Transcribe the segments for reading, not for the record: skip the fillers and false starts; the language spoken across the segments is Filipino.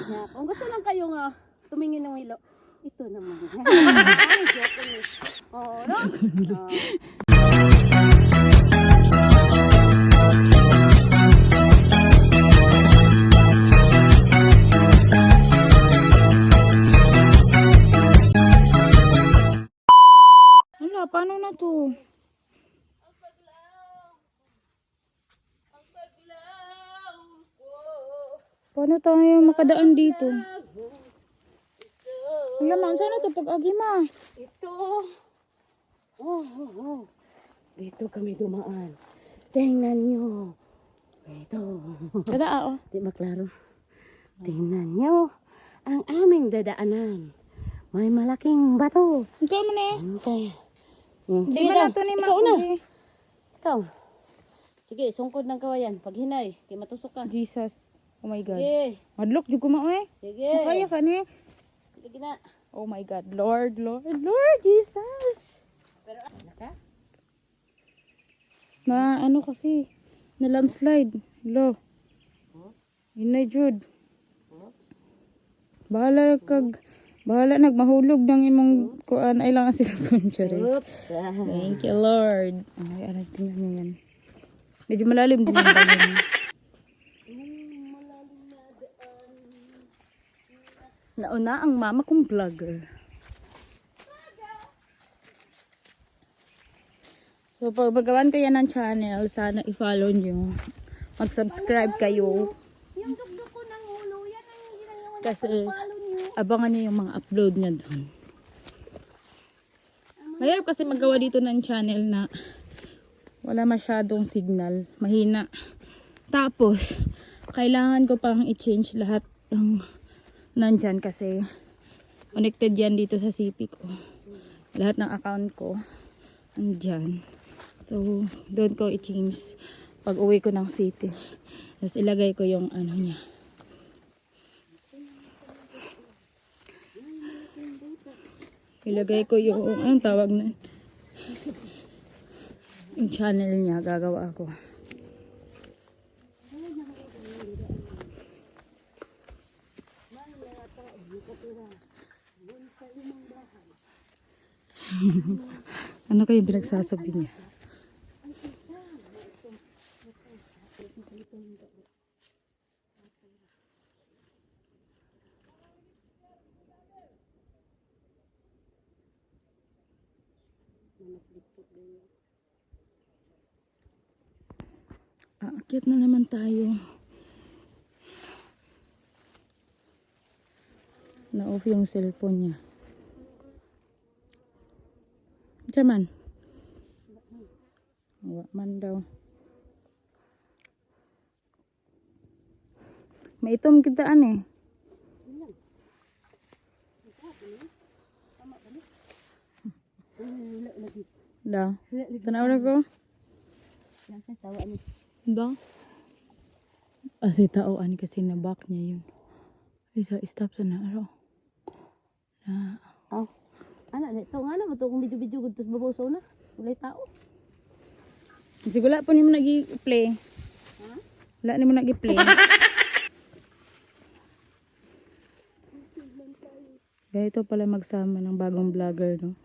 Kung gusto lang kayo nga tumingin ng willow, ito naman. Ay, joke lang. Oo, no? Hala, paano na to? Paano tayo makadaan dito? Hala, man, saan na to pag-agi ma? Ito. Dito kami dumaan. Tingnan nyo. Ito. Kada oh. Di ba klaro? Tingnan nyo. Ang aming dadaanan. May malaking bato. Ikaw mo na eh. Okay. Di Sige man daw. na to ni Ikaw na. Maki. Ikaw. Sige, sungkod ng kawayan. Pag hinay, kay matusok ka. Jesus. Oh my God. Sige. Madlok, jud ko mo eh. Sige. Makaya ka ni. Sige na. Oh my God. Lord, Jesus. Pero naka? Na ano kasi. Na landslide. Lo. Inay jud. Bahala nagmahulog ng imong kuan ay lang ang cellphone charis. Oops. Thank you Lord. Ay, ano tingnan niyo yan. Medyo malalim din yung bayan. Nauna ang mama kong vlogger. So pag magawan kayo ng channel, sana i-follow nyo. Mag-subscribe kayo. Yung dugdug ko ng ulo, yan ang hindi na yung Kasi follow nyo. abangan nyo yung mga upload niya doon. Mahirap kasi magawa dito ng channel na wala masyadong signal. Mahina. Tapos, kailangan ko pang i-change lahat ng nandyan kasi connected yan dito sa CP ko. Lahat ng account ko andyan. So, doon ko i-change pag uwi ko ng city. Tapos ilagay ko yung ano niya. Ilagay ko yung, anong tawag na? Yung channel niya, gagawa ako. Ano kayong pinagsasabi niya? Aakyat na naman tayo. Na-off yung cellphone niya. Diyan wala man daw. May itom kitaan eh. Daw. Tanaw na ko. Daw. Asi taoan kasi nabak niya yun. Isa stop sa na araw. Na. Oh. Ana, ito nga na, ito kung video-video ko, tapos babusaw na. Walay tao. Siguro wala po niyo nag-i-play. Ha? Wala niyo nag-i-play. Kaya ito pala magsama ng bagong vlogger, no?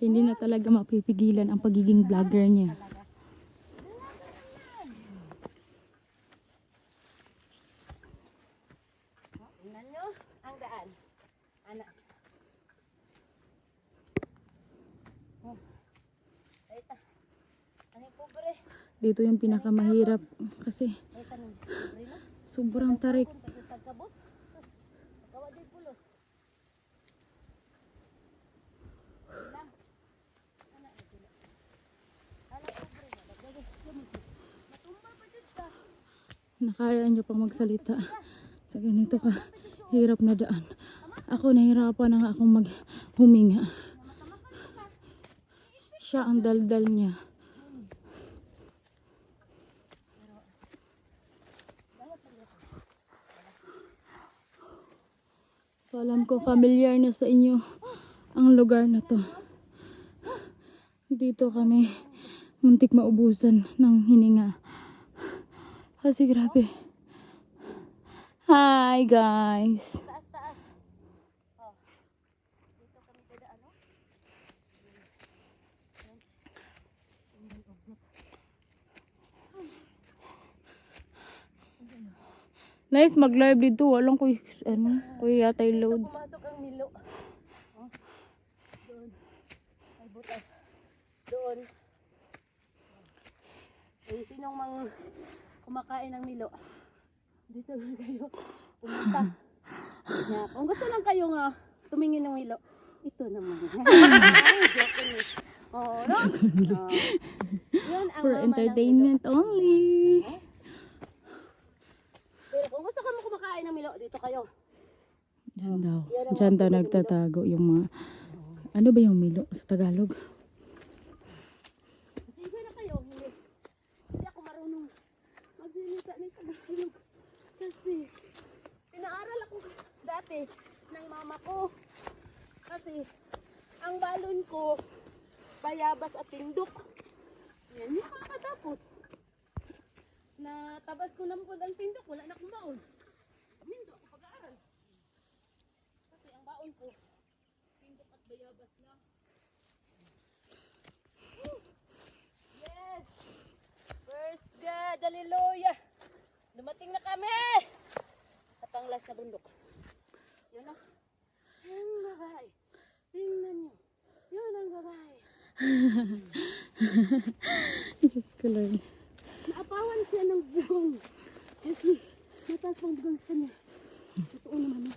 Hindi na talaga mapipigilan ang pagiging vlogger niya. Tingnan nyo ang daan. Anak. Oh. Ayta. Ano yung pobre? Dito yung pinakamahirap kasi Ayta nung pobre no? sobrang tarik. Tagkabos. Gawa din pulos. Nakaya niyo pang magsalita sa ganito ka Hirap na daan. Ako nahirapan na nga akong maghuminga. Siya ang daldal niya. So alam ko familiar na sa inyo ang lugar na to. Dito kami muntik maubusan ng hininga. Kasi grabe. Hi guys. Taas, taas. Oh. Dito kami dadaan, no? Nice mag-live dito. Walang kuy yatay load. Pumasok ang Milo. Oh. Doon. Ay, butas. Doon. Eh, sinong kumakain ng Milo? Dito lang kayo. Pumunta. Yeah. Kung gusto lang kayo nga tumingin ng Milo, ito naman. Joke lang eh. Oo, no? Oh. Yun ang For mama ng entertainment Milo. only. Pero kung gusto ka mo kumakain ng Milo, dito kayo. Diyan daw. Diyan daw nagtatago yung mga... Ano ba yung Milo sa Tagalog? Pasensya na kayo. Hindi ako marunong magsalita ng Tagalog. Kasi pinaaral ako dati ng mama ko. Kasi ang balon ko, bayabas at tindok. Yan yung makakatapos. Natabas ko naman po ang tindok, wala na akong baon. Mindo ako pag-aaral. Kasi ang baon ko, tindok at bayabas lang. Yes! Praise God! Hallelujah! Dumating na kami! At ang last na bundok. Yun o. Yung babae. Tingnan nyo. Yun ang babae. Diyos ko lang. Naapawan siya ng bugong. Kasi mataas pang bugong sa kanya. Totoo naman o.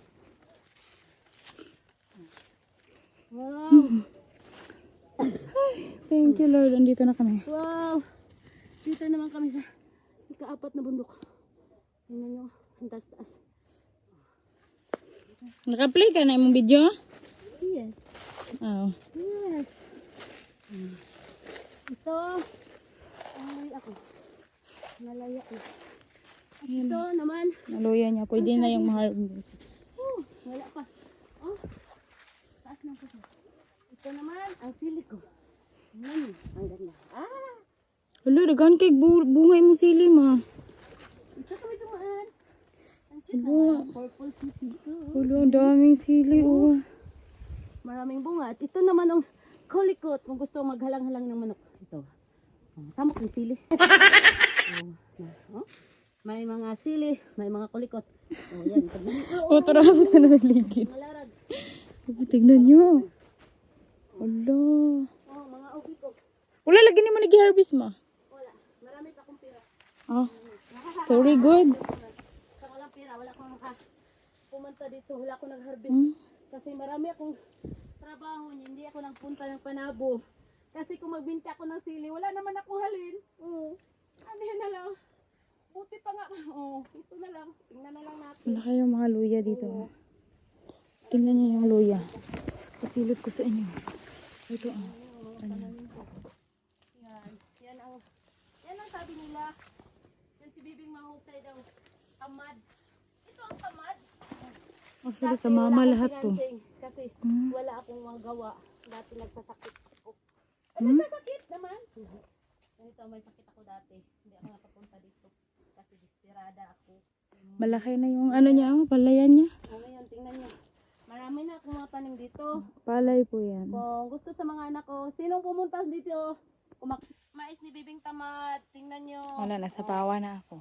Wow! Thank you Lord. Andito na kami. Wow! Dito naman kami sa ikaapat na bundok. Tingnan nyo. Ang taas-taas. Naka-play ka na yung video? Yes. Oo. Yes. Ito. Ay, ako. Nalaya na. Ayan. Ito naman. Naluya niya. Pwede na yung harvest. Wala pa. Oh. Taas ng puso. Ito naman, ang sili ko. Ang ganda. Ah! Wala, dagan kay bungay mo sili ma. Ito kami dumaan. Ang cute Aba. naman. Purple sisi ko. Wala, ang daming sili oh. Maraming bunga. At ito naman ang kolikot. Kung gusto maghalang-halang ng manok. Ito. Samok ng sili. Oh. May mga sili. May mga kulikot. Oh, yan. Oh, tarapit na naligid. Malarag. Tignan nyo. Wala. Oh, mga ubi ko. Wala, lagi ni mo nag-harvest ma. Wala. Marami pa akong pira. Ah, sorry good. Sa walang pira, wala akong pumunta dito. Wala akong nag-harvest. Hmm? Kasi marami akong trabaho niya. Hindi ako nagpunta ng Panabo. Kasi kung magbinta ako ng sili, wala naman akong halin. Ano yun na lang. Buti pa nga. Ito na lang. Tingnan na lang natin. Wala kayong mga luya dito. Tingnan nyo yung luya. Pasilip ko sa inyo. Ito ah. Yan ang sabi nila. Yan si Bibing mahusay daw. Tamad. Ito ang tamad. Actually, Dati kamama wala akong lahat to. financing Kasi wala akong magawa. Dati nagsasakit ako. Hmm? Nagsasakit naman. Ganito, may sakit ako dati. Hindi ako nakapunta dito. Kasi desperada ako. Malaki na yung ano niya, palayan niya. Ngayon, tingnan nyo. Marami na akong mga tanim dito. Palay po yan. Kung gusto sa mga anak ko, sinong pumunta dito? Mais ni Bibing Tamad. Tingnan nyo. Wala, nasa pawa na ako.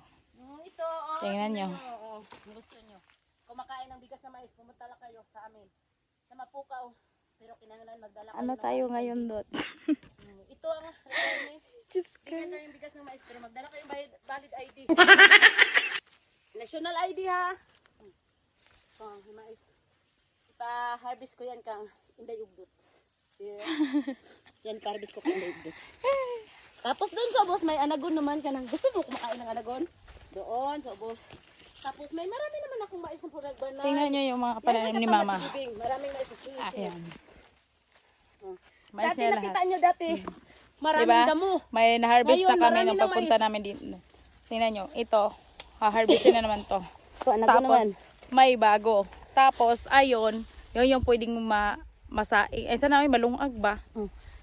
Ito, Tingnan nyo. Kung gusto nyo. Kumakain ng bigas na mais, pumunta lang kayo sa amin. Sa Mapukaw. Pero kinanglan magdala kayo. Ano ng tayo valid ngayon ID. dot? Ito ang requirements. Diyos ko. Bigyan tayo yung bigas ng mais, pero magdala kayo ng valid ID. National ID ha. Mais. Ipa-harvest ko yan kang Inday Ugdot. Yan, pa-harvest ko kang Inday Ugdot. Tapos doon sa boss, may anagon naman ka ng, gusto mo kumakain ng anagon? Doon sa boss. Tapos may marami naman akong mais na purag banay. Tingnan nyo yung mga pananim ni Mama. Maraming mais sa sibing. Ayan. Oh. Mais Dati niya nakita lahat. nyo dati. Maraming Diba? damo. May na-harvest Ngayon, na kami marami nung ng pagpunta mais. namin dito. Tingnan nyo, ito. Ha-harvestin na naman to. Ito, anak ko Tapos, naman. may bago. Tapos, ayun, yun yung pwedeng masaing. Eh, sana may malungag ba?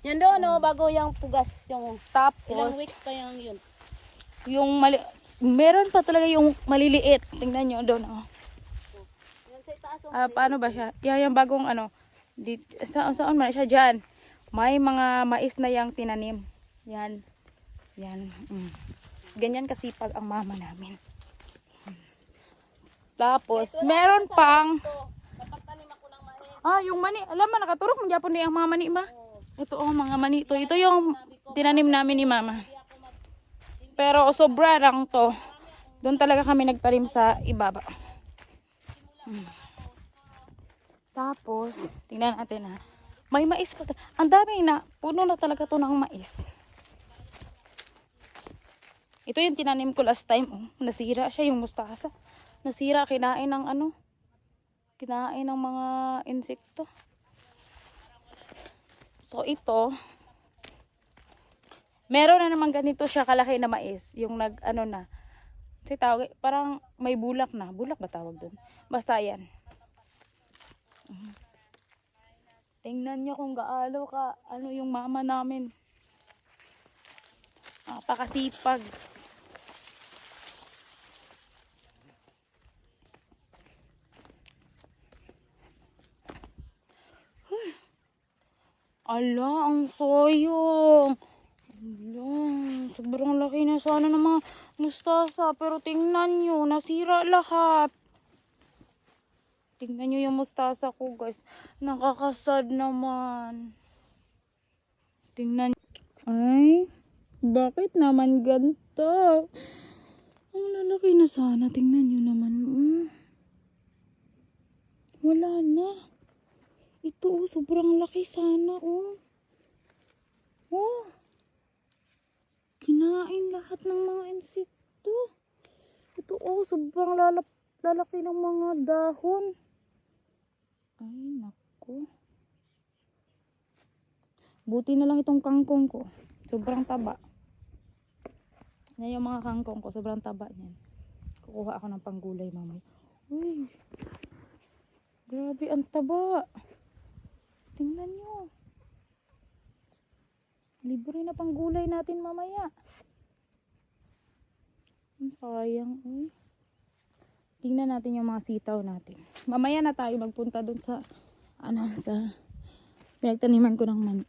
Yan doon, no, bago yung pugas. Yung Tapos, ilang weeks pa yung yun. yung meron pa talaga yung maliliit. Tingnan nyo doon, oh. Yan sa itaas. Paano ba siya? Yung bagong ano, saan man siya dyan. May mga mais na yang tinanim. Yan. Yan. Ganyan kasipag ang mama namin. Tapos, meron pang, Napagtanim ako ng mais. yung mani. Alam mo, nakaturok mo Japon na yung mga mani ba? Ito, mga mani. Ito yung tinanim namin ni mama. Pero sobra lang to. Doon talaga kami nagtanim sa ibaba. Tapos, tingnan natin ha. May mais pa. Ang dami na. Puno na talaga to ng mais. Ito yung tinanim ko last time. Oh. Nasira siya yung mustasa. Nasira, kinain ng ano. Kinain ng mga insekto. So ito, meron na naman ganito siya kalaki na mais. Yung ano na. Kasi tawag, parang may bulak na. Bulak ba tawag doon? Basta yan. Tingnan nyo kung gaano ka, ano yung mama namin. Napakasipag. Ala, ang soyong. Ala, sobrang laki na sana ng mga mustasa. Pero tingnan nyo, nasira lahat. Tingnan nyo yung mustasa ko, guys. Nakakasad naman. Tingnan. Ay, bakit naman ganito? Ang lalaki na sana. Tingnan nyo naman. Wala na. Ito, sobrang laki sana, oh. Oh. Kinain lahat ng mga insekto. Ito, sobrang lalaki ng mga dahon. Ay, naku. Buti na lang itong kangkong ko. Sobrang taba. Yan yung mga kangkong ko. Sobrang taba niyan. Kukuha ako ng panggulay mamaya. Uy. Grabe, ang taba. Tingnan nyo. Libre na panggulay natin mamaya. Sayang. Uy. Tingnan natin yung mga sitaw natin. Mamaya na tayo magpunta dun sa sa pinagtaniman ko ng mani.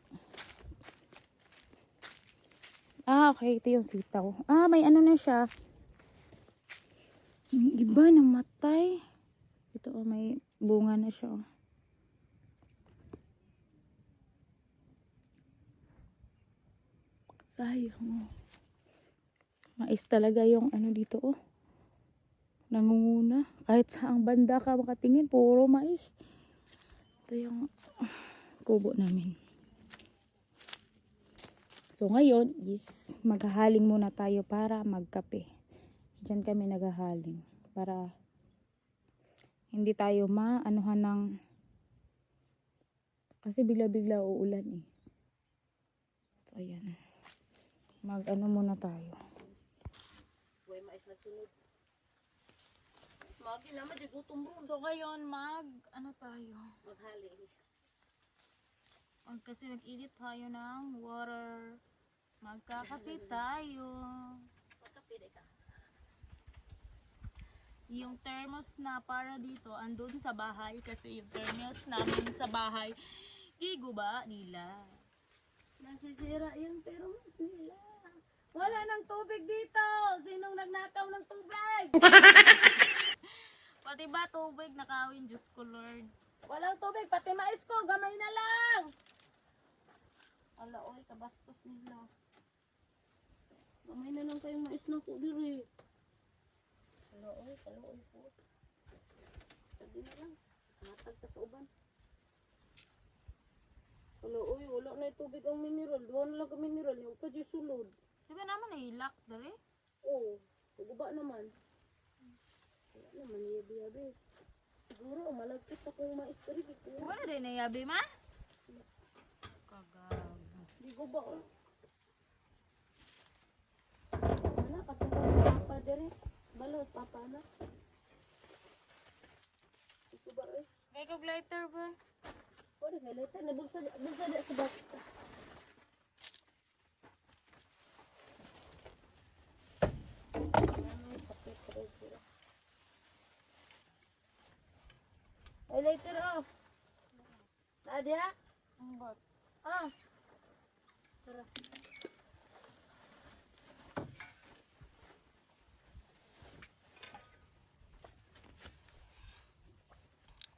Okay, ito yung sitaw. May ano na siya. Yung iba namatay. Ito, may bunga na siya. Sayang. Mais talaga yung ano dito, nangunguna. Kahit saang banda ka makatingin, puro mais. Ito yung kubo namin. So ngayon is maghahaling muna tayo para magkape. Diyan kami naghahaling para hindi tayo maanuhan ng kasi bigla-bigla uulan eh. So ayan. Mag-ano muna tayo. Buhay mais na sunod. Magi naman, di gutom ron. So ngayon ano tayo? Maghali. Kasi nag-edit tayo ng water. Magkakape tayo. Magkapide ka. Yung thermos na para dito, andun sa bahay. Kasi yung thermos namin sa bahay, giguba nila. Nasisira yung thermos nila. Wala nang tubig dito. Sinong nagnakaw ng tubig? Pati ba tubig nakawin, Diyos ko Lord. Walang tubig, pati mais ko, gamay na lang. Ala, oy, kabastos nila. Gamay na lang kayong mais na ko diri. Ala, oy, kaluoy po. Sabi na lang, matag ka sa uban. Ala, oy, wala na yung tubig ang mineral. Doon lang ka mineral, yung pa dyan sulod. Diba naman nahilak, dari? Oo, guba naman. Wala naman yabi-yabi. Siguro, malagkit akong maistri. Wala rin na yabi ma? Kagag. Di ko ba, oh. Wala, katulong papa dere. Balot, papa na. Di ko ba, eh. Kaya kag lighter ba? Wala, may later. Nabulsa na sa bat. Ay, kapit, treasure. Ay, later, oh. Nadia? Ang bot. Ah. Tara.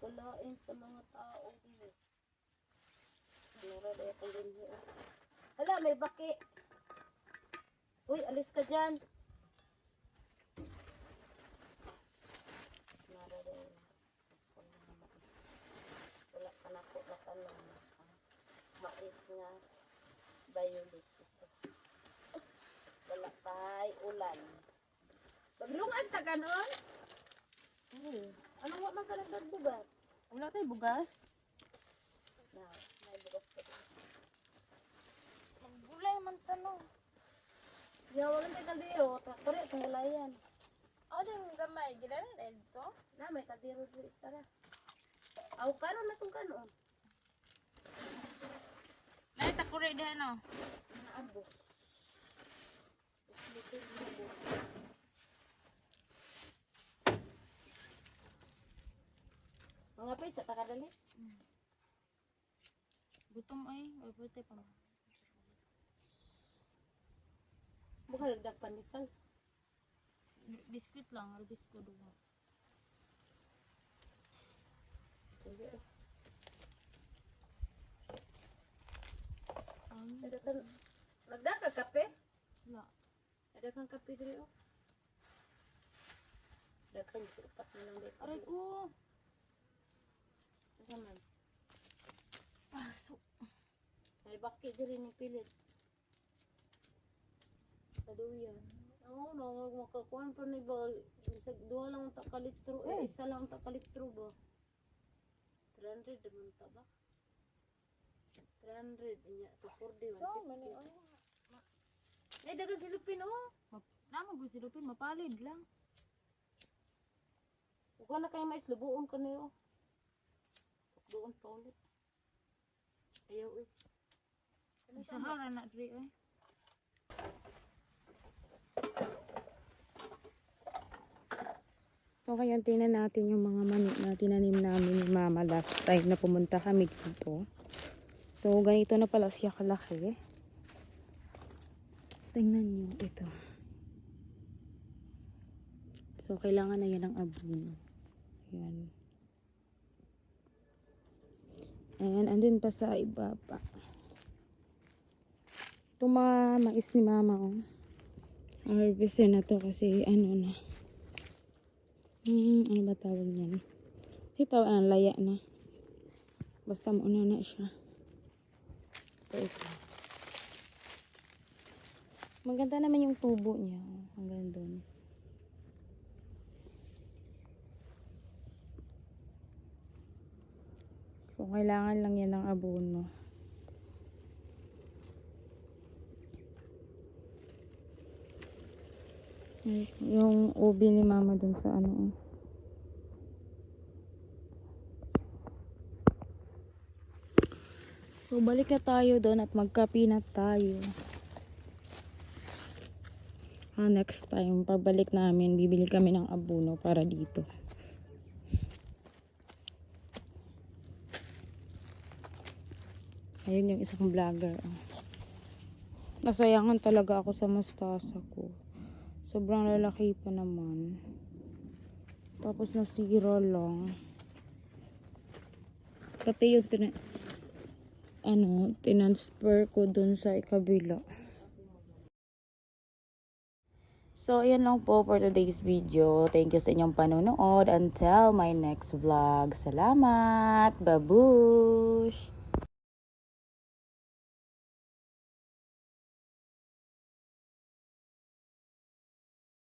Kulain sa mga tao dito. Ano ra daya ko din here. Hala, may baki. Uy, alis ka dyan. Nara daya. Wala ka na po na tanong. Mais nga violet ito. Wala pa'y ulan. Paglungag ka ganon? Anong wala ka nagbugas? Wala tayo bugas? Na, may bugas ka din. Maggulay man tanong. Yaw, wala may kaldero. Kore, sa hulayan. Ano yung gamay? Gila na dahil ito? Na, may kaldero dito. Tara. Aw, karon na itong kanon. Nakita ko rin dahil no? Naabo. Mga pay, sa takadali. Gutom ay. Wala po tayo pa. Bukal nagdag pandesal. Biskuit lang. Ano biskuit doon? Sige. Ang Nagdag ka kape? wala. Nagdag kang kape dito. Nagdag kang supat na lang dito. Aray ko. Naman. Paso. Ay, baki dito ni pilit. Sa duyan. Oo, no, makakuhan pa ni ba? Dua lang ang takalitro. Isa lang ang takalitro ba? 300 naman ta ba? 300 inya to 40 So, mani man. ay. Ay dagan silupin oh. Naman gusto lupin. Mapalid lang. Uga na kay mais lubuon ka niyo. Doon pa ulit. Ayaw eh. Isa hara na dre ay. So, ngayon tingnan natin yung mga mani na tinanim namin ni Mama last time na pumunta kami dito. So, ganito na pala siya kalaki. Tingnan nyo ito. So, kailangan na yan ng abono. Yan. And, andun pa sa iba pa. Ito mga mais ni Mama, oh. Harvestin na to kasi, ano na. Ano ba tawag niyan? Kasi tawag na, laya na. Basta mauna na siya. So, ito. Maganda naman yung tubo niya. Hanggang doon. So, kailangan lang yan ng abono. Yung ubi ni Mama dun sa ano. So, balik na tayo doon at magkape na tayo. Next time, pagbalik namin, bibili kami ng abono para dito. Ayun yung isang vlogger. Nasayangan talaga ako sa mustasa ko. Sobrang lalaki pa naman. Tapos nasira lang. Pati yung tinansfer ko dun sa ikabila. So, ayan lang po for today's video. Thank you sa inyong panonood. Until my next vlog. Salamat! Babush!